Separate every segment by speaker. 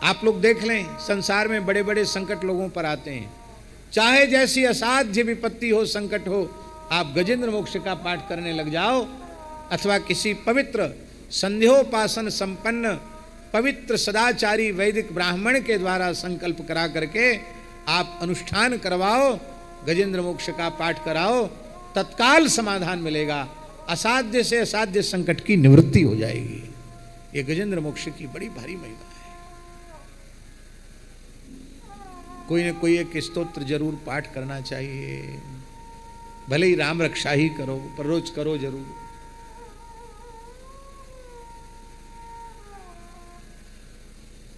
Speaker 1: आप लोग देख लें, संसार में बड़े बड़े संकट लोगों पर आते हैं, चाहे जैसी असाध्य विपत्ति हो, संकट हो, आप गजेंद्र मोक्ष का पाठ करने लग जाओ, अथवा किसी पवित्र संध्योपासन संपन्न पवित्र सदाचारी वैदिक ब्राह्मण के द्वारा संकल्प करा करके आप अनुष्ठान करवाओ, गजेंद्र मोक्ष का पाठ कराओ, तत्काल समाधान मिलेगा, असाध्य से असाध्य संकट की निवृत्ति हो जाएगी। ये गजेंद्र मोक्ष की बड़ी भारी महिमा है। कोई न कोई एक स्तोत्र जरूर पाठ करना चाहिए, भले ही राम रक्षा ही करो, पर रोज करो जरूर।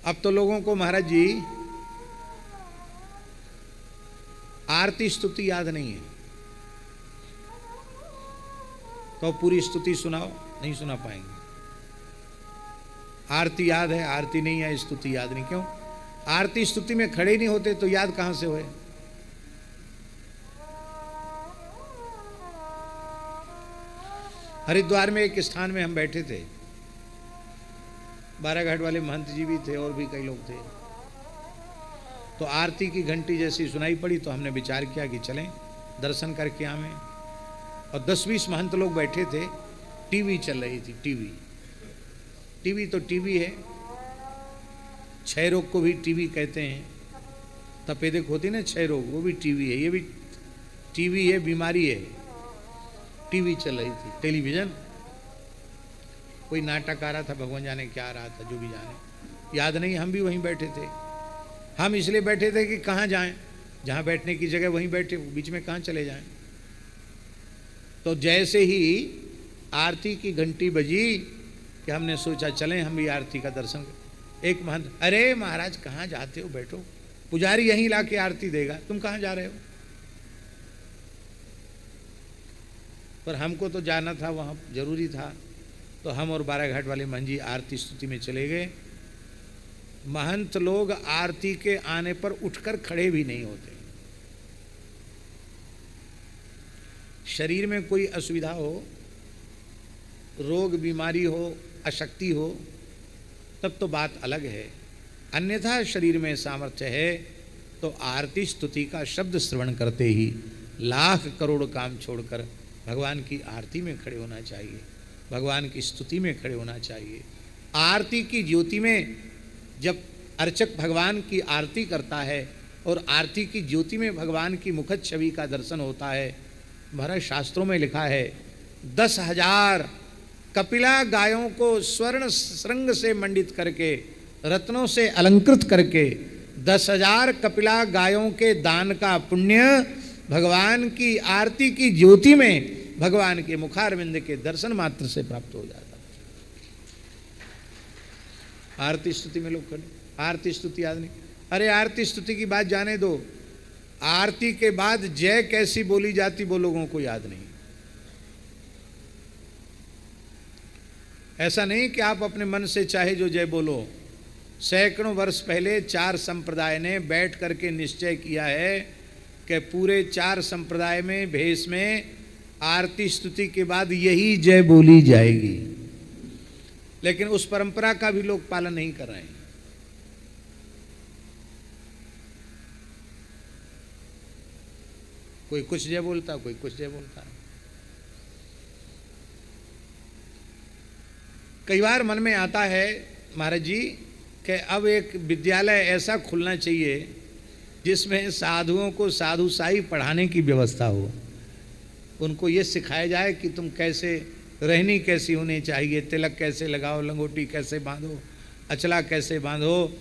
Speaker 1: अब तो लोगों को महाराज जी आरती स्तुति याद नहीं है, तो पूरी स्तुति सुनाओ, नहीं सुना पाएंगे। आरती याद है, आरती नहीं है, स्तुति याद नहीं। क्यों? आरती स्तुति में खड़े नहीं होते तो याद कहां से होए? हरिद्वार में एक स्थान में हम बैठे थे, बाराघाट वाले महंत जी भी थे और भी कई लोग थे। तो आरती की घंटी जैसी सुनाई पड़ी तो हमने विचार किया कि चलें दर्शन करके आवें। और 10-20 महंत लोग बैठे थे, टीवी चल रही थी। टीवी तो टीवी है, क्षय रोग को भी टीवी कहते हैं। तपेदिक होती ना क्षय रोग, वो भी टीवी है, ये भी टीवी है, बीमारी है। टीवी चल रही थी, टेलीविजन, कोई नाटक आ रहा था, भगवान जाने क्या आ रहा था, जो भी जाने, याद नहीं। हम भी वहीं बैठे थे। हम इसलिए बैठे थे कि कहाँ जाएं, जहाँ बैठने की जगह वहीं बैठे, बीच में कहाँ चले जाएं। तो जैसे ही आरती की घंटी बजी कि हमने सोचा चलें हम भी आरती का दर्शन करें। एक महंत, अरे महाराज कहाँ जाते हो, बैठो, पुजारी यहीं ला के आरती देगा, तुम कहाँ जा रहे हो? पर हमको तो जाना था, वहाँ जरूरी था। तो हम और बाराघाट वाले महंत जी आरती स्तुति में चले गए। महंत लोग आरती के आने पर उठकर खड़े भी नहीं होते। शरीर में कोई असुविधा हो, रोग बीमारी हो, अशक्ति हो, तब तो बात अलग है। अन्यथा शरीर में सामर्थ्य है तो आरती स्तुति का शब्द श्रवण करते ही लाख करोड़ काम छोड़कर भगवान की आरती में खड़े होना चाहिए, भगवान की स्तुति में खड़े होना चाहिए। आरती की ज्योति में जब अर्चक भगवान की आरती करता है और आरती की ज्योति में भगवान की मुखद छवि का दर्शन होता है, महाराज शास्त्रों में लिखा है 10,000 कपिला गायों को स्वर्ण श्रृंग से मंडित करके, रत्नों से अलंकृत करके 10,000 कपिला गायों के दान का पुण्य भगवान की आरती की ज्योति में भगवान के मुखारविंद के दर्शन मात्र से प्राप्त हो जाता। आरती स्तुति में लोग खड़े, आरती स्तुति याद नहीं। अरे आरती स्तुति की बात जाने दो, आरती के बाद जय कैसी बोली जाती वो लोगों को याद नहीं। ऐसा नहीं कि आप अपने मन से चाहे जो जय बोलो। सैकड़ों वर्ष पहले 4 संप्रदाय ने बैठ करके निश्चय किया है कि पूरे 4 संप्रदाय में भेष में आरती स्तुति के बाद यही जय बोली जाएगी। लेकिन उस परंपरा का भी लोग पालन नहीं कर रहे हैं। कोई कुछ जय बोलता, कोई कुछ जय बोलता। कई बार मन में आता है महाराज जी कि अब एक विद्यालय ऐसा खुलना चाहिए जिसमें साधुओं को साधुशाही पढ़ाने की व्यवस्था हो। उनको ये सिखाया जाए कि तुम कैसे रहनी कैसी होनी चाहिए, तिलक कैसे लगाओ, लंगोटी कैसे बांधो, अचला कैसे बांधो,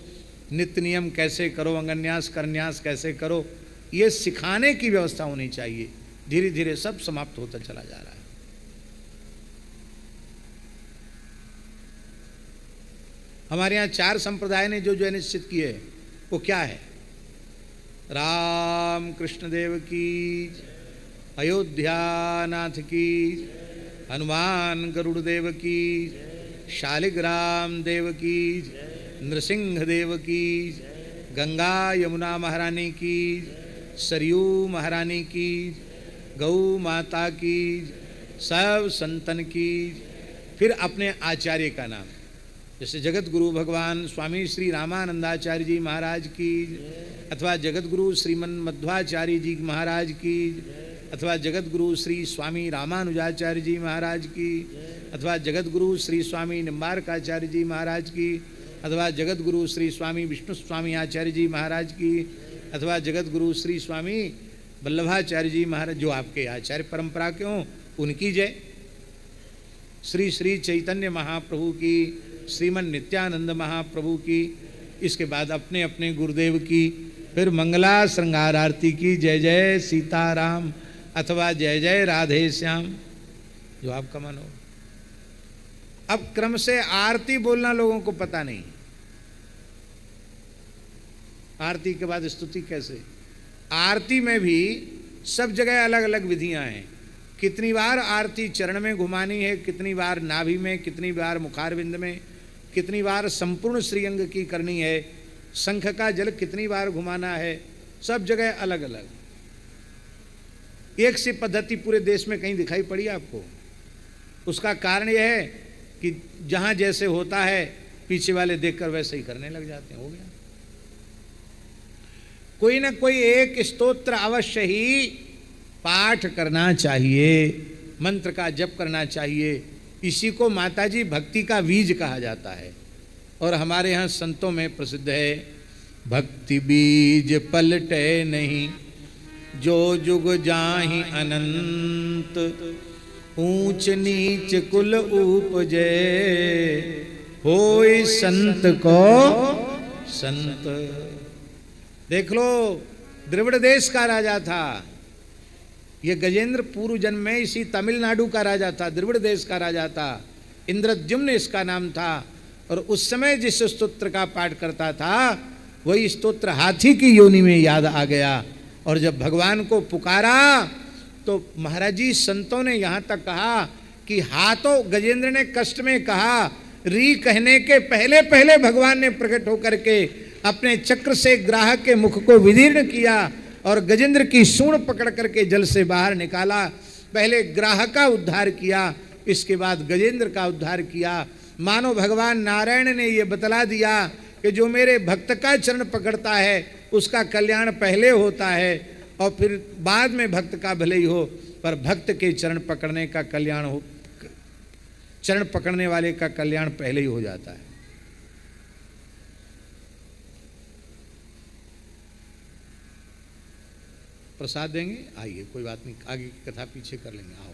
Speaker 1: नित्य नियम कैसे करो, अंगन्यास करन्यास कैसे करो, ये सिखाने की व्यवस्था होनी चाहिए। धीरे धीरे सब समाप्त होता चला जा रहा है। हमारे यहाँ 4 संप्रदाय ने जो जो निश्चित किए वो क्या है? राम कृष्ण देव की, अयोध्या नाथ की, हनुमान गरुड़ देव की, शालिग्राम देव की, नृसिंह देव की, गंगा यमुना महारानी की, सरयू महारानी की, गौ माता की, सब संतन की। फिर अपने आचार्य का नाम, जैसे जगत गुरु भगवान स्वामी श्री रामानंदाचार्य जी महाराज की, अथवा जगत गुरु श्रीमन मध्वाचार्य जी महाराज की, अथवा जगत गुरु श्री स्वामी रामानुजाचार्य जी महाराज की, अथवा जगत गुरु श्री स्वामी निम्बारकाचार्य जी महाराज की, अथवा जगत गुरु श्री स्वामी विष्णु स्वामी आचार्य जी महाराज की, अथवा जगत गुरु श्री स्वामी वल्लभाचार्य जी महाराज, जो आपके आचार्य परंपरा के हों उनकी जय। श्री श्री चैतन्य महाप्रभु की, श्रीमन नित्यानंद महाप्रभु की, इसके बाद अपने अपने गुरुदेव की, फिर मंगला श्रृंगार आरती की, जय जय सीताराम अथवा जय जय राधे श्याम, जो आपका मन हो। अब क्रम से आरती बोलना लोगों को पता नहीं, आरती के बाद स्तुति कैसे। आरती में भी सब जगह अलग अलग विधियां हैं। कितनी बार आरती चरण में घुमानी है, कितनी बार नाभि में, कितनी बार मुखारविंद में, कितनी बार संपूर्ण श्रीअंग की करनी है, शंख का जल कितनी बार घुमाना है, सब जगह अलग अलग। एक सी पद्धति पूरे देश में कहीं दिखाई पड़ी आपको? उसका कारण यह है कि जहां जैसे होता है पीछे वाले देखकर वैसे ही करने लग जाते हैं, हो गया। कोई ना कोई एक स्तोत्र अवश्य ही पाठ करना चाहिए, मंत्र का जप करना चाहिए। इसी को माताजी भक्ति का बीज कहा जाता है। और हमारे यहाँ संतों में प्रसिद्ध है, भक्ति बीज पलटे नहीं, जो जुग जाहि अनंत, ऊंच नीच कुल उपजे, होय संत को संत। देख लो, द्रविड़ देश का राजा था ये गजेंद्र, पूर्व जन्म में इसी तमिलनाडु का राजा था, द्रविड़ देश का राजा था, इंद्रद्युम्न इसका नाम था। और उस समय जिस स्तोत्र का पाठ करता था वही स्तोत्र हाथी की योनि में याद आ गया। और जब भगवान को पुकारा तो महाराज जी संतों ने यहाँ तक कहा कि हाथों, गजेंद्र ने कष्ट में कहा, री कहने के पहले पहले भगवान ने प्रकट होकर के अपने चक्र से ग्राहक के मुख को विदीर्ण किया और गजेंद्र की सूंड पकड़ करके जल से बाहर निकाला। पहले ग्राहक का उद्धार किया, इसके बाद गजेंद्र का उद्धार किया। मानो भगवान नारायण ने यह बतला दिया कि जो मेरे भक्त का चरण पकड़ता है उसका कल्याण पहले होता है और फिर बाद में भक्त का भले ही हो, पर भक्त के चरण पकड़ने का कल्याण हो, चरण पकड़ने वाले का कल्याण पहले ही हो जाता है। प्रसाद देंगे, आइए, कोई बात नहीं, आगे की कथा पीछे कर लेंगे। आओ।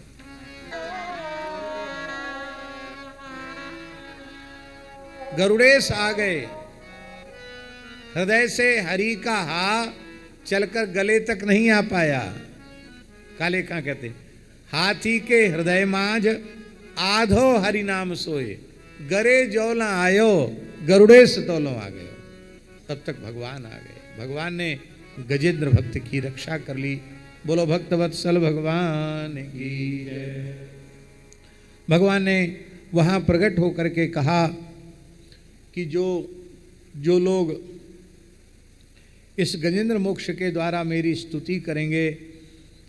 Speaker 1: गरुड़ेश आ गए, हृदय से हरि का हा चलकर गले तक नहीं आ पाया। काले कहाँ कहते, हाथी के हृदय मांझ आधो हरि नाम सोए, गरे जौला आयो गरुड़ेश तौलो आ गए। तब तक भगवान आ गए। भगवान ने गजेंद्र भक्त की रक्षा कर ली। बोलो भक्त वत्सल भगवान की जय। भगवान ने वहां प्रकट होकर के कहा कि जो लोग इस गजेंद्र मोक्ष के द्वारा मेरी स्तुति करेंगे,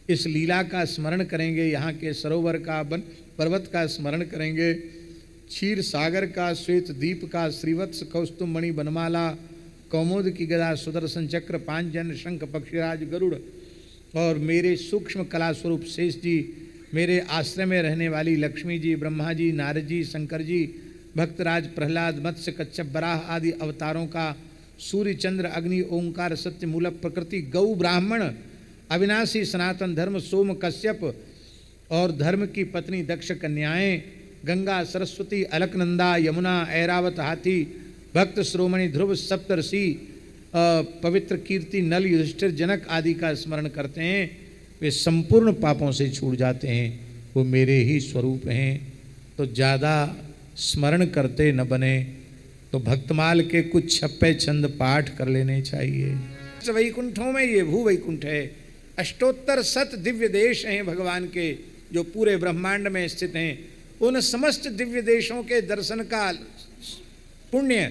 Speaker 1: इस लीला का स्मरण करेंगे, यहाँ के सरोवर का, वन पर्वत का स्मरण करेंगे, क्षीर सागर का, श्वेत दीप का, श्रीवत्स कौस्तुभ मणि बनमाला, कौमुद की गदा, सुदर्शन चक्र, पांचजन्य शंख, पक्षीराज गरुड़ और मेरे सूक्ष्म कला स्वरूप शेष जी, मेरे आश्रय में रहने वाली लक्ष्मी जी, ब्रह्मा जी, नारद जी, शंकर जी, भक्तराज प्रहलाद, मत्स्य, कच्छप, बराह आदि अवतारों का, सूर्य चंद्र अग्नि ओंकार सत्य मूलक प्रकृति, गौ ब्राह्मण, अविनाशी सनातन धर्म, सोम कश्यप और धर्म की पत्नी दक्ष कन्याएं, गंगा सरस्वती, अलकनंदा, यमुना, ऐरावत हाथी, भक्त श्रोमणि, ध्रुव, सप्तर्षि, पवित्र कीर्ति, नल, युधिष्ठिर, जनक आदि का स्मरण करते हैं, वे संपूर्ण पापों से छूट जाते हैं। वो मेरे ही स्वरूप हैं। तो ज़्यादा स्मरण करते न बने तो भक्तमाल के कुछ छप्पे छंद पाठ कर लेने चाहिए। वैकुंठों में ये भू वैकुंठ है, अष्टोत्तर शत दिव्य देश हैं भगवान के, जो पूरे ब्रह्मांड में स्थित हैं। उन समस्त दिव्य देशों के दर्शन का पुण्य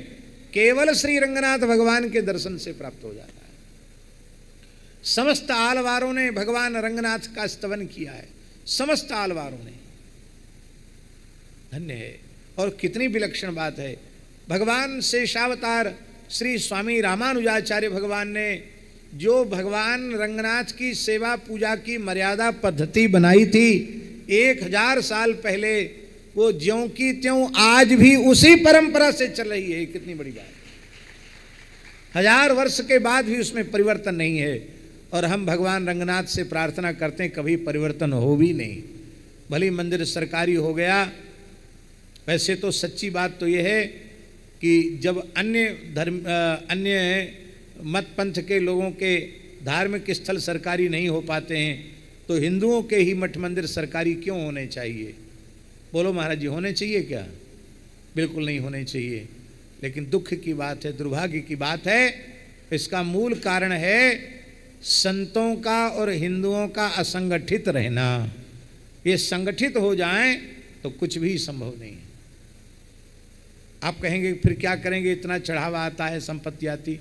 Speaker 1: केवल श्री रंगनाथ भगवान के दर्शन से प्राप्त हो जाता है। समस्त आलवारों ने भगवान रंगनाथ का स्तवन किया है, समस्त आलवारों ने, धन्य है। और कितनी विलक्षण बात है, भगवान शेषावतार श्री स्वामी रामानुजाचार्य भगवान ने जो भगवान रंगनाथ की सेवा पूजा की मर्यादा पद्धति बनाई थी 1000 साल पहले, वो ज्यों की त्यों आज भी उसी परंपरा से चल रही है। कितनी बड़ी बात, 1000 वर्ष के बाद भी उसमें परिवर्तन नहीं है। और हम भगवान रंगनाथ से प्रार्थना करते हैं कभी परिवर्तन हो भी नहीं। भले मंदिर सरकारी हो गया, वैसे तो सच्ची बात तो यह है कि जब अन्य मत पंथ के लोगों के धार्मिक स्थल सरकारी नहीं हो पाते हैं तो हिंदुओं के ही मठ मंदिर सरकारी क्यों होने चाहिए? बोलो महाराज जी, होने चाहिए क्या? बिल्कुल नहीं होने चाहिए। लेकिन दुख की बात है, दुर्भाग्य की बात है, इसका मूल कारण है संतों का और हिंदुओं का असंगठित रहना। ये संगठित हो जाएं तो कुछ भी संभव नहीं है। आप कहेंगे फिर क्या करेंगे, इतना चढ़ावा आता है, संपत्ति आती,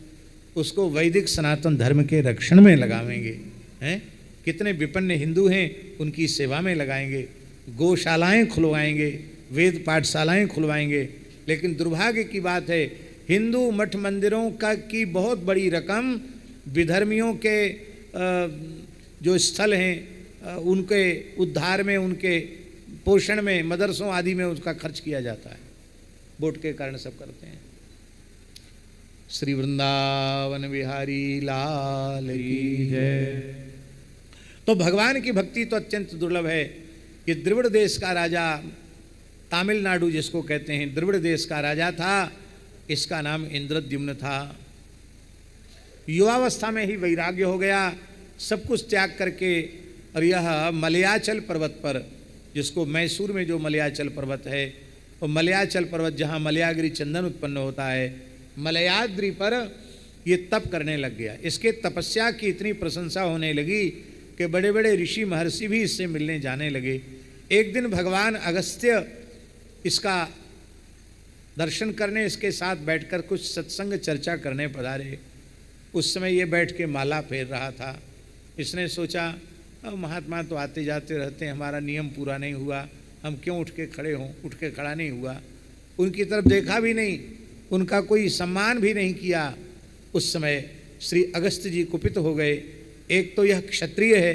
Speaker 1: उसको वैदिक सनातन धर्म के रक्षण में लगावेंगे। हैं कितने विपन्न हिंदू हैं, उनकी सेवा में लगाएंगे, गौशालाएं खुलवाएंगे, वेद पाठशालाएं खुलवाएंगे। लेकिन दुर्भाग्य की बात है हिंदू मठ मंदिरों का की बहुत बड़ी रकम विधर्मियों के जो स्थल हैं उनके उद्धार में, उनके पोषण में, मदरसों आदि में उसका खर्च किया जाता है। वोट के कारण सब करते हैं। श्री वृंदावन बिहारी लाल की जय। तो भगवान की भक्ति तो अत्यंत दुर्लभ है। ये द्रविड़ देश का राजा, तमिलनाडु जिसको कहते हैं, द्रविड़ देश का राजा था। इसका नाम इंद्रद्युम्न था। युवावस्था में ही वैराग्य हो गया, सब कुछ त्याग करके, और यह मलयाचल पर्वत पर, जिसको मैसूर में जो मलयाचल पर्वत है, वो मलयाचल पर्वत जहाँ मलयागिरी चंदन उत्पन्न होता है, मलयाद्रि पर ये तप करने लग गया। इसके तपस्या की इतनी प्रशंसा होने लगी कि बड़े बड़े ऋषि महर्षि भी इससे मिलने जाने लगे। एक दिन भगवान अगस्त्य इसका दर्शन करने इसके साथ बैठकर कुछ सत्संग चर्चा करने पधारे। उस समय ये बैठ के माला फेर रहा था। इसने सोचा अब महात्मा तो आते जाते रहते हैं, हमारा नियम पूरा नहीं हुआ, हम क्यों उठ के खड़े हों। उठ के खड़ा नहीं हुआ, उनकी तरफ देखा भी नहीं, उनका कोई सम्मान भी नहीं किया। उस समय श्री अगस्त्य जी कुपित हो गए। एक तो यह क्षत्रिय है,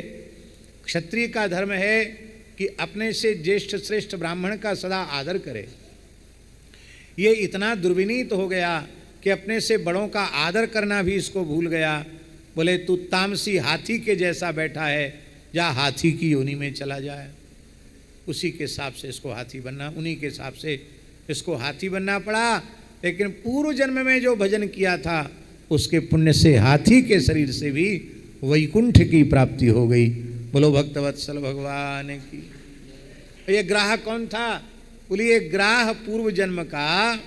Speaker 1: क्षत्रिय का धर्म है कि अपने से ज्येष्ठ श्रेष्ठ ब्राह्मण का सदा आदर करे। ये इतना दुर्विनीत हो गया कि अपने से बड़ों का आदर करना भी इसको भूल गया। बोले तू तामसी हाथी के जैसा बैठा है, जा हाथी की योनि में चला जाए। उसी के हिसाब से इसको हाथी बनना, उन्हीं के हिसाब से इसको हाथी बनना पड़ा। लेकिन पूर्व जन्म में जो भजन किया था उसके पुण्य से हाथी के शरीर से भी वैकुंठ की प्राप्ति हो गई। बोलो भक्तवत्सल भगवान की। ये ग्राह कौन था? बोलिए ग्राह पूर्व जन्म का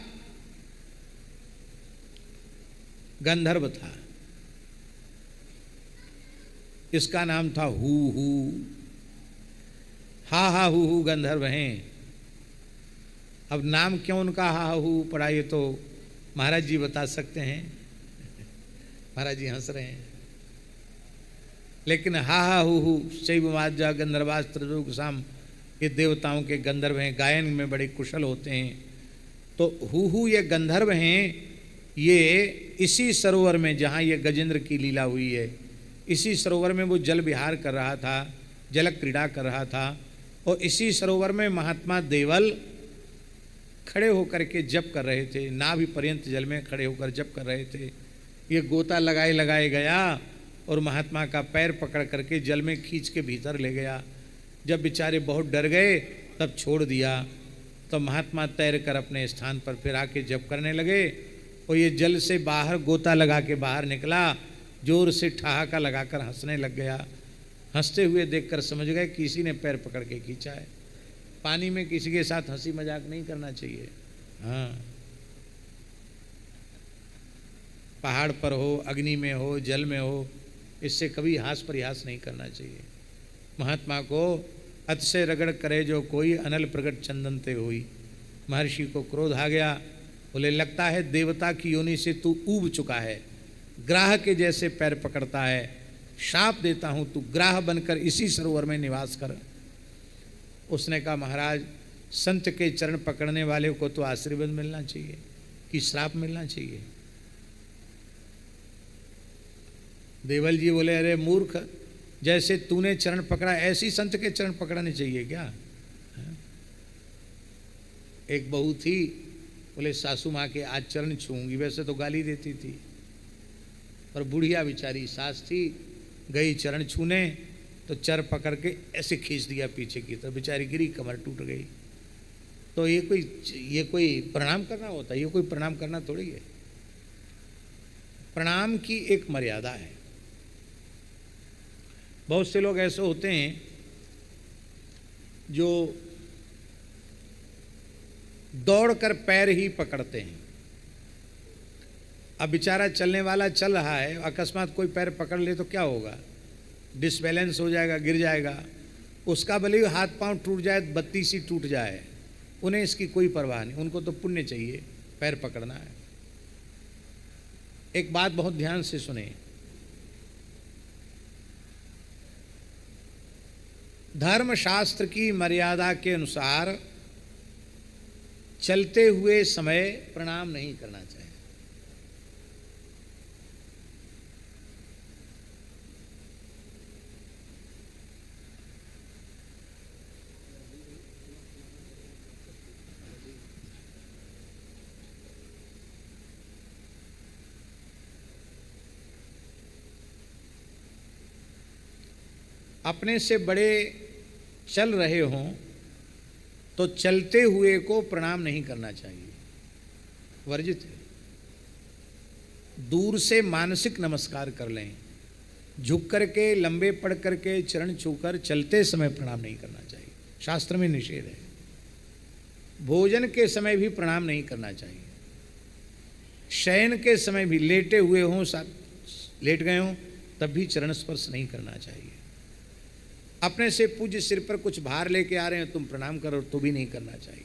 Speaker 1: गंधर्व था। इसका नाम था हू। हा हू गंधर्व हैं। अब नाम क्यों उनका हा हू पड़ा ये तो महाराज जी बता सकते हैं। महाराज जी हंस रहे हैं। लेकिन हा हू शैववाद्या गंधर्वास्त्र साम, ये देवताओं के गंधर्व हैं, गायन में बड़े कुशल होते हैं। तो हू ये गंधर्व हैं। ये इसी सरोवर में जहाँ ये गजेंद्र की लीला हुई है, इसी सरोवर में वो जल विहार कर रहा था, जल क्रीड़ा कर रहा था। और इसी सरोवर में महात्मा देवल खड़े होकर के जप कर रहे थे, नाभि पर्यंत जल में खड़े होकर जप कर रहे थे। ये गोता लगाए लगाए गया और महात्मा का पैर पकड़ करके जल में खींच के भीतर ले गया। जब बेचारे बहुत डर गए तब छोड़ दिया। तो महात्मा तैर कर अपने स्थान पर फिर आके जप करने लगे। और ये जल से बाहर गोता लगा के बाहर निकला, जोर से ठहाका लगाकर हंसने लग गया। हंसते हुए देखकर समझ गए किसी ने पैर पकड़ के खींचा है। पानी में किसी के साथ हंसी मजाक नहीं करना चाहिए। हाँ, पहाड़ पर हो, अग्नि में हो, जल में हो, इससे कभी हास परिहास नहीं करना चाहिए। महात्मा को अतिशय रगड़ करे जो कोई, अनल प्रगट चंदन ते हुई। महर्षि को क्रोध आ गया। बोले लगता है देवता की योनि से तू ऊब चुका है, ग्राह के जैसे पैर पकड़ता है। शाप देता हूँ तू ग्राह बनकर इसी सरोवर में निवास कर। उसने कहा महाराज संत के चरण पकड़ने वाले को तो आशीर्वाद मिलना चाहिए, कि श्राप मिलना चाहिए। देवल जी बोले, अरे मूर्ख, जैसे तूने चरण पकड़ा ऐसी संत के चरण पकड़ने चाहिए क्या? एक बहू थी, बोले सासू माँ के आज चरण छूंगी, वैसे तो गाली देती थी, पर बुढ़िया बेचारी सास थी, गई चरण छूने तो चर पकड़ के ऐसे खींच दिया पीछे की तरफ, बेचारी गिरी, कमर टूट गई। तो ये कोई प्रणाम करना होता है? ये कोई प्रणाम करना थोड़ी है। प्रणाम की एक मर्यादा है। बहुत से लोग ऐसे होते हैं जो दौड़कर पैर ही पकड़ते हैं। अब बेचारा चलने वाला चल रहा है, अकस्मात कोई पैर पकड़ ले तो क्या होगा? डिसबैलेंस हो जाएगा, गिर जाएगा। उसका भले ही हाथ पांव टूट जाए, बत्ती सी टूट जाए, उन्हें इसकी कोई परवाह नहीं। उनको तो पुण्य चाहिए, पैर पकड़ना है। एक बात बहुत ध्यान से सुने, धर्मशास्त्र की मर्यादा के अनुसार चलते हुए समय प्रणाम नहीं करना चाहिए। अपने से बड़े चल रहे हों तो चलते हुए को प्रणाम नहीं करना चाहिए, वर्जित है। दूर से मानसिक नमस्कार कर लें, झुक करके, लंबे पड़ करके, चरण छूकर चलते समय प्रणाम नहीं करना चाहिए, शास्त्र में निषेध है। भोजन के समय भी प्रणाम नहीं करना चाहिए। शयन के समय भी, लेटे हुए हों, लेट गए हों, तब भी चरण स्पर्श नहीं करना चाहिए। अपने से पूज्य सिर पर कुछ भार लेके आ रहे हैं, तुम प्रणाम करो तो भी नहीं करना चाहिए।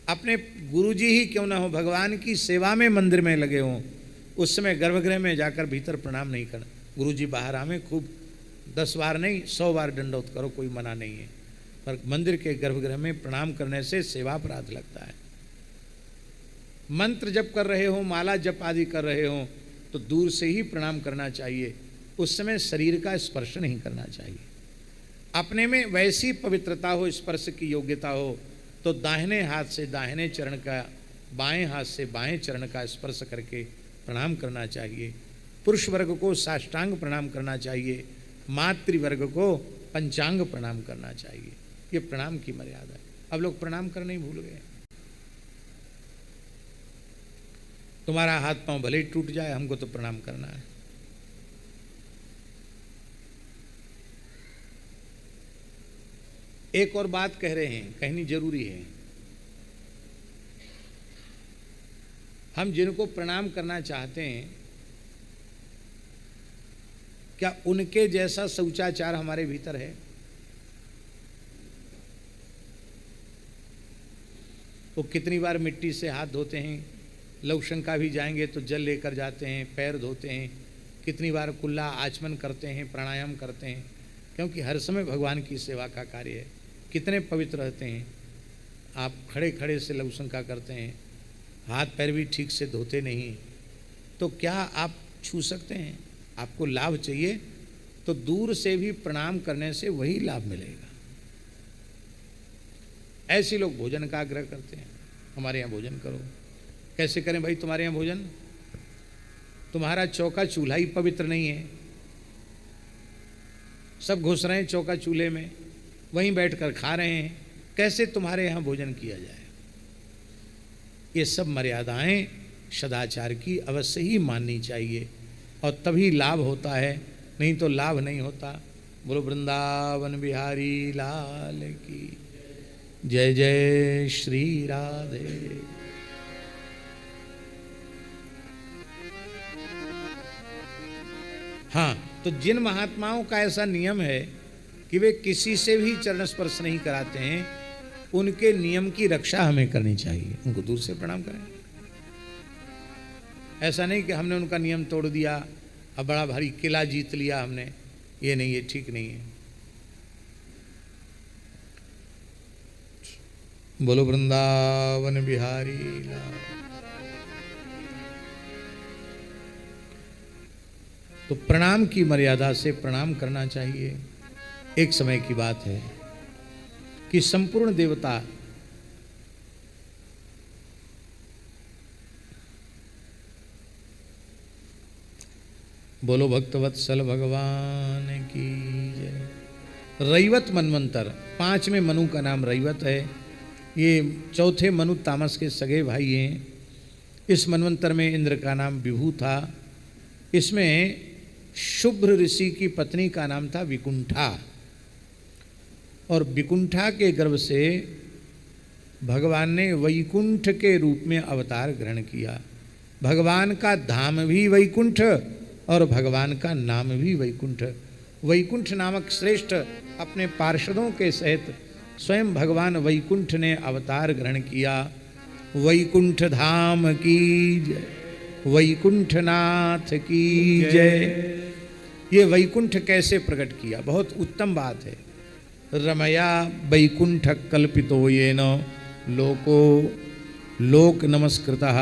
Speaker 1: अपने गुरुजी ही क्यों ना हो, भगवान की सेवा में मंदिर में लगे हों, उस समय गर्भगृह में जाकर भीतर प्रणाम नहीं करना। गुरुजी बाहर आवे, खूब 10 बार नहीं 100 बार दंडोत करो, कोई मना नहीं है, पर मंदिर के गर्भगृह में प्रणाम करने से सेवा अपराध लगता है। मंत्र जप कर रहे हो, माला जप आदि कर रहे हो, तो दूर से ही प्रणाम करना चाहिए, उस समय शरीर का स्पर्श नहीं करना चाहिए। अपने में वैसी पवित्रता हो, स्पर्श की योग्यता हो, तो दाहिने हाथ से दाहिने चरण का, बाएं हाथ से बाएं चरण का स्पर्श करके प्रणाम करना चाहिए। पुरुष वर्ग को साष्टांग प्रणाम करना चाहिए, मातृवर्ग को पंचांग प्रणाम करना चाहिए। ये प्रणाम की मर्यादा है। अब लोग प्रणाम करना ही भूल गए। तुम्हारा हाथ पांव भले ही टूट जाए, हमको तो प्रणाम करना है। एक और बात कह रहे हैं, कहनी जरूरी है। हम जिनको प्रणाम करना चाहते हैं, क्या उनके जैसा शौचाचार हमारे भीतर है? वो कितनी बार मिट्टी से हाथ धोते हैं, लवशंका भी जाएंगे तो जल लेकर जाते हैं, पैर धोते हैं, कितनी बार कुल्ला आचमन करते हैं, प्राणायाम करते हैं, क्योंकि हर समय भगवान की सेवा का कार्य है। कितने पवित्र रहते हैं। आप खड़े खड़े से लवशंका करते हैं, हाथ पैर भी ठीक से धोते नहीं, तो क्या आप छू सकते हैं? आपको लाभ चाहिए तो दूर से भी प्रणाम करने से वही लाभ मिलेगा। ऐसे लोग भोजन का आग्रह करते हैं, हमारे यहाँ भोजन करो। कैसे करें भाई तुम्हारे यहाँ भोजन? तुम्हारा चौका चूल्हा ही पवित्र नहीं है, सब घुस रहे हैं चौका चूल्हे में, वहीं बैठकर खा रहे हैं, कैसे तुम्हारे यहाँ भोजन किया जाए? ये सब मर्यादाएं सदाचार की अवश्य ही माननी चाहिए, और तभी लाभ होता है, नहीं तो लाभ नहीं होता। बोलो वृंदावन बिहारी लाल की जय। जय श्री राधे। हाँ, तो जिन महात्माओं का ऐसा नियम है कि वे किसी से भी चरण स्पर्श नहीं कराते हैं, उनके नियम की रक्षा हमें करनी चाहिए, उनको दूर से प्रणाम करें। ऐसा नहीं कि हमने उनका नियम तोड़ दिया, अब बड़ा भारी किला जीत लिया हमने, ये नहीं, ये ठीक नहीं है। बोलो वृंदावन बिहारी लाल। तो प्रणाम की मर्यादा से प्रणाम करना चाहिए। एक समय की बात है कि संपूर्ण देवता बोलो भक्तवत्सल भगवान की जय। रैवत मनवंतर, 5वें मनु का नाम रैवत है। ये चौथे मनु तामस के सगे भाई हैं। इस मनवंतर में इंद्र का नाम विभु था। इसमें शुभ्र ऋषि की पत्नी का नाम था विकुंठा, और विकुंठा के गर्भ से भगवान ने वैकुंठ के रूप में अवतार ग्रहण किया। भगवान का धाम भी वैकुंठ और भगवान का नाम भी वैकुंठ। वैकुंठ नामक श्रेष्ठ अपने पार्षदों के सहित स्वयं भगवान वैकुंठ ने अवतार ग्रहण किया। वैकुंठ धाम की जय, वैकुंठनाथ की जय। ये वैकुंठ कैसे प्रकट किया, बहुत उत्तम बात है। रमया वैकुंठ कल्पितो येन लोको लोक नमस्कृतः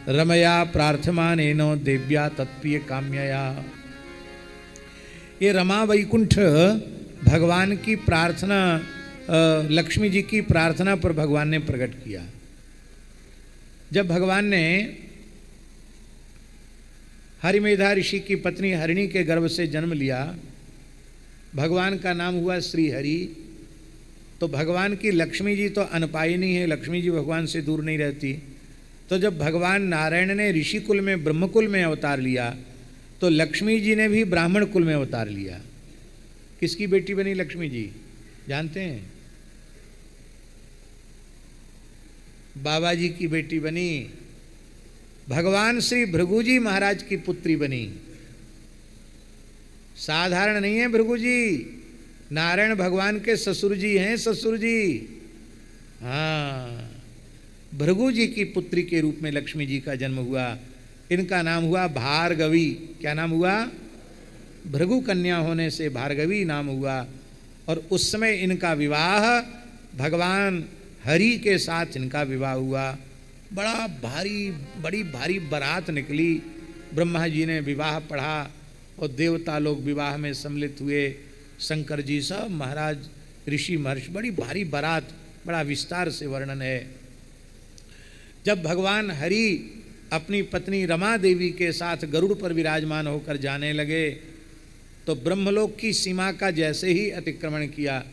Speaker 1: रमया प्रार्थमानेन देव्या तत्प्रिय काम्यया। ये रमा वैकुंठ भगवान की प्रार्थना, लक्ष्मी जी की प्रार्थना पर भगवान ने प्रकट किया। जब भगवान ने हरिमेधा ऋषि की पत्नी हरिणी के गर्भ से जन्म लिया, भगवान का नाम हुआ श्री हरि। तो भगवान की लक्ष्मी जी तो अनपायिनी है, लक्ष्मी जी भगवान से दूर नहीं रहती। तो जब भगवान नारायण ने ऋषि कुल में ब्रह्मकुल में अवतार लिया, तो लक्ष्मी जी ने भी ब्राह्मण कुल में अवतार लिया। किसकी बेटी बनी लक्ष्मी जी जानते हैं? बाबा जी की बेटी बनी। भगवान श्री भृगु जी महाराज की पुत्री बनी। साधारण नहीं है भृगु जी, नारायण भगवान के ससुर जी हैं, ससुर जी। हाँ, भृगु जी की पुत्री के रूप में लक्ष्मी जी का जन्म हुआ। इनका नाम हुआ भार्गवी। क्या नाम हुआ? भृगु कन्या होने से भार्गवी नाम हुआ। और उस समय इनका विवाह भगवान हरि के साथ इनका विवाह हुआ। बड़ी भारी बारात निकली। ब्रह्मा जी ने विवाह पढ़ा और देवता लोग विवाह में सम्मिलित हुए। शंकर जी सब, महाराज, ऋषि महर्षि, बड़ी भारी बारात, बड़ा विस्तार से वर्णन है। जब भगवान हरि अपनी पत्नी रमा देवी के साथ गरुड़ पर विराजमान होकर जाने लगे, तो ब्रह्मलोक की सीमा का जैसे ही अतिक्रमण किया,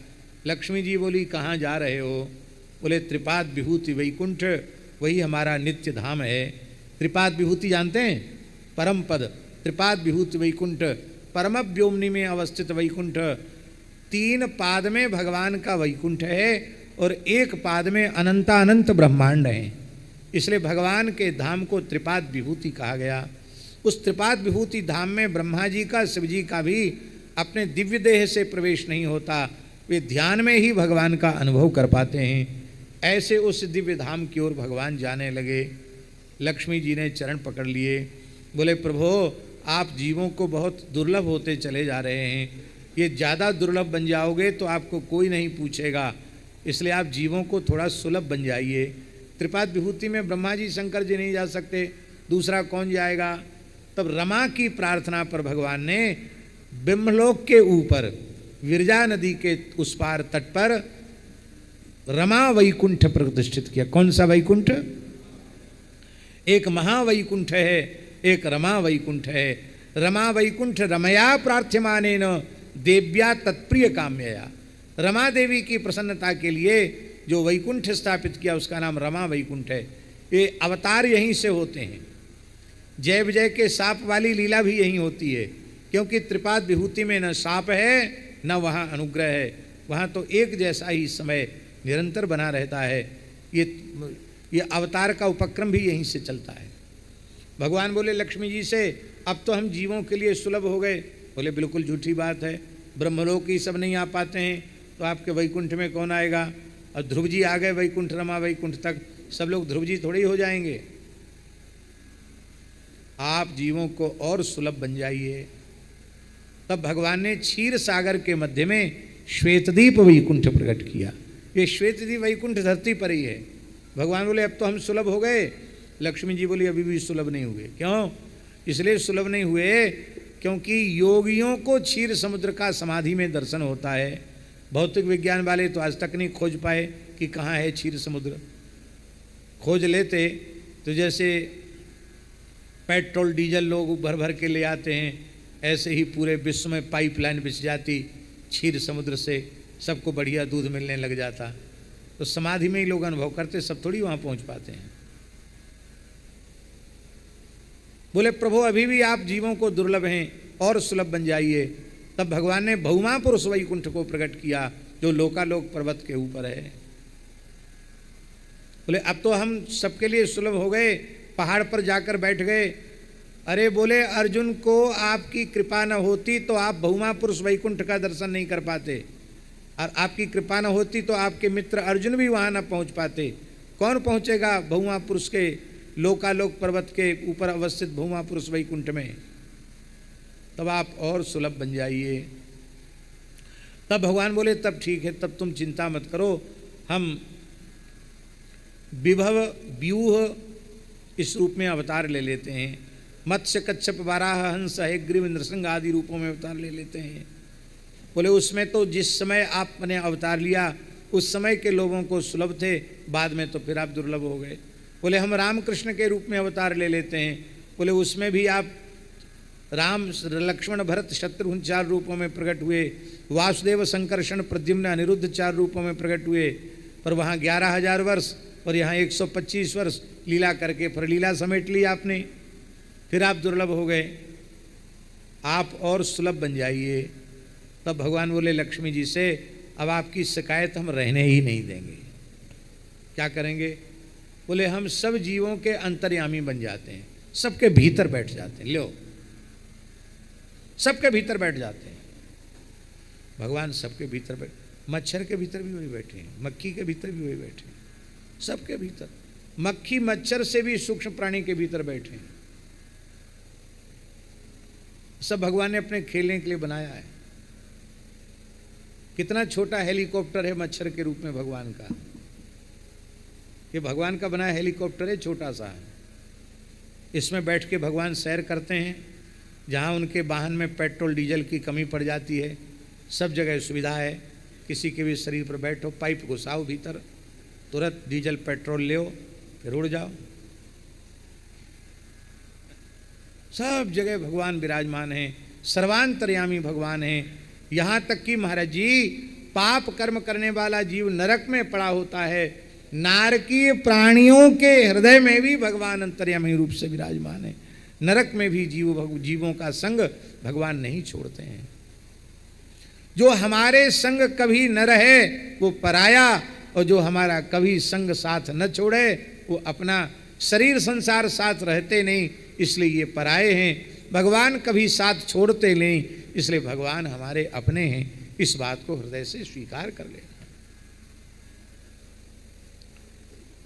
Speaker 1: लक्ष्मी जी बोली कहाँ जा रहे हो? बोले त्रिपाद विभूति वैकुंठ, वही हमारा नित्य धाम है। त्रिपाद विभूति जानते हैं? परम पद। त्रिपाद विभूति वैकुंठ, परम व्योमनि में अवस्थित वैकुंठ। 3 पाद में भगवान का वैकुंठ है और 1 पाद में अनंतानंत ब्रह्मांड हैं। इसलिए भगवान के धाम को त्रिपाद विभूति कहा गया। उस त्रिपाद विभूति धाम में ब्रह्मा जी का, शिव जी का भी अपने दिव्य देह से प्रवेश नहीं होता। वे ध्यान में ही भगवान का अनुभव कर पाते हैं। ऐसे उस दिव्य धाम की ओर भगवान जाने लगे। लक्ष्मी जी ने चरण पकड़ लिए। बोले प्रभो, आप जीवों को बहुत दुर्लभ होते चले जा रहे हैं। ये ज़्यादा दुर्लभ बन जाओगे तो आपको कोई नहीं पूछेगा, इसलिए आप जीवों को थोड़ा सुलभ बन जाइए। त्रिपाद विभूति में ब्रह्मा जी शंकर जी नहीं जा सकते, दूसरा कौन जाएगा? तब रमा की प्रार्थना पर भगवान ने ब्रह्मलोक के ऊपर विरजा नदी के उस पार तट पर रमा वैकुंठ प्रतिष्ठित किया। कौन सा वैकुंठ? एक महावैकुंठ है, एक रमा वैकुंठ है। रमा वैकुंठ रमया प्रार्थ्यमानेन देव्या तत्प्रिय काम्यया। रमा देवी की प्रसन्नता के लिए जो वैकुंठ स्थापित किया उसका नाम रमा वैकुंठ है। ये अवतार यहीं से होते हैं। जय विजय के साप वाली लीला भी यहीं होती है, क्योंकि त्रिपाद विभूति में न साप है न वहाँ अनुग्रह है। वहाँ तो एक जैसा ही समय निरंतर बना रहता है। ये अवतार का उपक्रम भी यहीं से चलता है। भगवान बोले लक्ष्मी जी से, अब तो हम जीवों के लिए सुलभ हो गए। बोले बिल्कुल झूठी बात है, ब्रह्मलोक ही सब नहीं आ पाते हैं, तो आपके वैकुंठ में कौन आएगा? और ध्रुव जी आ गए वैकुंठ, रमा वैकुंठ तक, सब लोग ध्रुव जी थोड़ी हो जाएंगे। आप जीवों को और सुलभ बन जाइए। तब भगवान ने क्षीर सागर के मध्य में श्वेतदीप वैकुंठ प्रकट किया। ये श्वेतदीप वैकुंठ धरती पर ही है। भगवान बोले अब तो हम सुलभ हो गए। लक्ष्मी जी बोली अभी भी सुलभ नहीं हुए। क्यों? इसलिए सुलभ नहीं हुए क्योंकि योगियों को क्षीर समुद्र का समाधि में दर्शन होता है। भौतिक विज्ञान वाले तो आज तक नहीं खोज पाए कि कहाँ है क्षीर समुद्र। खोज लेते तो जैसे पेट्रोल डीजल लोग भर भर के ले आते हैं, ऐसे ही पूरे विश्व में पाइपलाइन बिछ जाती क्षीर समुद्र से, सबको बढ़िया दूध मिलने लग जाता। तो समाधि में ही लोग अनुभव करते, सब थोड़ी वहाँ पहुँच पाते हैं। बोले प्रभु अभी भी आप जीवों को दुर्लभ हैं और सुलभ बन जाइए। तब भगवान ने भौमा पुरुष वैकुंठ को प्रकट किया जो लोकालोक पर्वत के ऊपर है। बोले अब तो हम सबके लिए सुलभ हो गए, पहाड़ पर जाकर बैठ गए। अरे बोले अर्जुन को आपकी कृपा न होती तो आप भौमा पुरुष वैकुंठ का दर्शन नहीं कर पाते, और आपकी कृपा न होती तो आपके मित्र अर्जुन भी वहाँ न पहुँच पाते। कौन पहुँचेगा भौमा पुरुष के लोकालोक पर्वत के ऊपर अवस्थित भौमा पुरुष वैकुंठ में। तब आप और सुलभ बन जाइए। तब भगवान बोले तब ठीक है, तब तुम चिंता मत करो, हम विभव व्यूह इस रूप में अवतार ले लेते हैं। मत्स्य कच्छप वाराह हंस हयग्रीव नृसिंह आदि रूपों में अवतार ले लेते हैं। बोले उसमें तो जिस समय आपने अवतार लिया उस समय के लोगों को सुलभ थे, बाद में तो फिर आप दुर्लभ हो गए। बोले हम रामकृष्ण के रूप में अवतार ले लेते हैं। बोले उसमें भी आप राम लक्ष्मण भरत शत्रुघ्न 4 रूपों में प्रकट हुए, वासुदेव संकर्षण प्रद्युम्न अनिरुद्ध 4 रूपों में प्रकट हुए, पर वहाँ 11,000 वर्ष और यहाँ 125 वर्ष लीला करके फिर लीला समेट ली आपने, फिर आप दुर्लभ हो गए। आप और सुलभ बन जाइए। तब भगवान बोले लक्ष्मी जी से अब आपकी शिकायत हम रहने ही नहीं देंगे। क्या करेंगे? बोले हम सब जीवों के अंतर्यामी बन जाते हैं, सबके भीतर बैठ जाते हैं। लो सबके भीतर बैठ जाते हैं भगवान, सबके भीतर बैठ, मच्छर के भीतर भी वही बैठे हैं, मक्खी के भीतर भी वही बैठे हैं, सबके भीतर। मक्खी मच्छर से भी सूक्ष्म प्राणी के भीतर बैठे हैं। सब भगवान ने अपने खेलने के लिए बनाया है। कितना छोटा हेलीकॉप्टर है मच्छर के रूप में भगवान का। ये भगवान का बनाया हेलीकॉप्टर है, छोटा सा है। इसमें बैठ के भगवान सैर करते हैं। जहाँ उनके वाहन में पेट्रोल डीजल की कमी पड़ जाती है, सब जगह सुविधा है। किसी के भी शरीर पर बैठो, पाइप घुसाओ भीतर, तुरंत डीजल पेट्रोल ले फिर उड़ जाओ। सब जगह भगवान विराजमान हैं, सर्वांतर्यामी भगवान हैं। यहाँ तक कि महाराज जी पाप कर्म करने वाला जीव नरक में पड़ा होता है, नारकीय प्राणियों के हृदय में भी भगवान अंतर्यामी रूप से विराजमान है। नरक में भी जीवों का संग भगवान नहीं छोड़ते हैं। जो हमारे संग कभी न रहे वो पराया, और जो हमारा कभी संग साथ न छोड़े वो अपना। शरीर संसार साथ रहते नहीं, इसलिए ये पराये हैं। भगवान कभी साथ छोड़ते नहीं, इसलिए भगवान हमारे अपने हैं। इस बात को हृदय से स्वीकार कर लेना।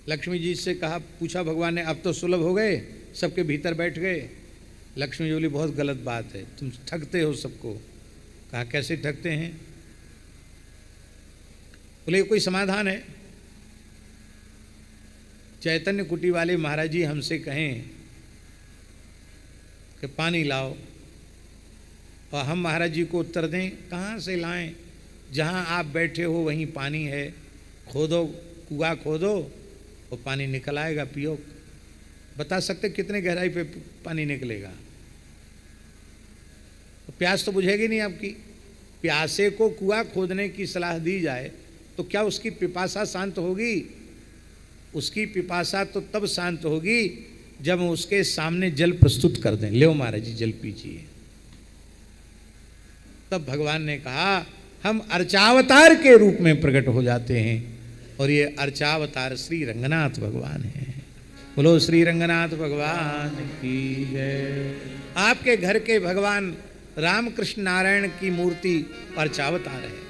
Speaker 1: लक्ष्मी जी से कहा, पूछा भगवान ने, अब तो सुलभ हो गए, सबके भीतर बैठ गए। लक्ष्मी जी बोली बहुत गलत बात है, तुम ठगते हो सबको। कहा कैसे ठगते हैं? बोले कोई समाधान है? चैतन्य कुटी वाले महाराज जी हमसे कहें कि पानी लाओ, और हम महाराज जी को उत्तर दें कहाँ से लाएं? जहाँ आप बैठे हो वहीं पानी है, खोदो, कुआं खोदो और पानी निकल आएगा, पियो। बता सकते कितने गहराई पे पानी निकलेगा? तो प्यास तो बुझेगी नहीं आपकी। प्यासे को कुआं खोदने की सलाह दी जाए तो क्या उसकी पिपासा शांत होगी? उसकी पिपासा तो तब शांत होगी जब उसके सामने जल प्रस्तुत कर दें, ले महाराज जी जल पीजिए। तब भगवान ने कहा हम अर्चावतार के रूप में प्रकट हो जाते हैं, और ये अर्चावतार श्री रंगनाथ भगवान हैं। बोलो श्री रंगनाथ भगवान की जय। आपके घर के भगवान रामकृष्ण नारायण की मूर्ति अर्चावतार है,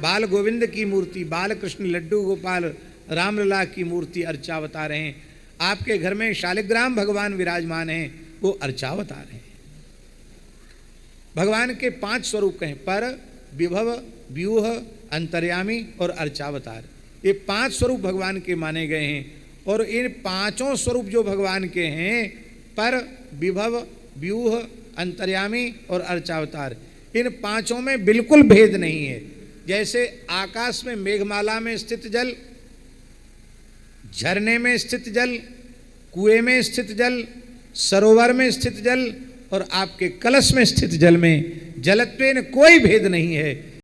Speaker 1: बाल गोविंद की मूर्ति, बाल कृष्ण लड्डू गोपाल रामलला की मूर्ति अर्चावतार हैं। आपके घर में शालिग्राम भगवान विराजमान हैं, वो अर्चावतार हैं। भगवान के 5 स्वरूप कहें, पर, विभव, व्यूह, अंतर्यामी और अर्चावतार। ये 5 स्वरूप भगवान के माने गए हैं। और इन 5 स्वरूप जो भगवान के हैं, पर, विभव, व्यूह, अंतर्यामी और अर्चावतार, इन पांचों में बिल्कुल भेद नहीं है। जैसे आकाश में मेघमाला में स्थित जल, झरने में स्थित जल, कुएं में स्थित जल, सरोवर में स्थित जल और आपके कलश में स्थित जल में जलत्वेन कोई भेद नहीं है।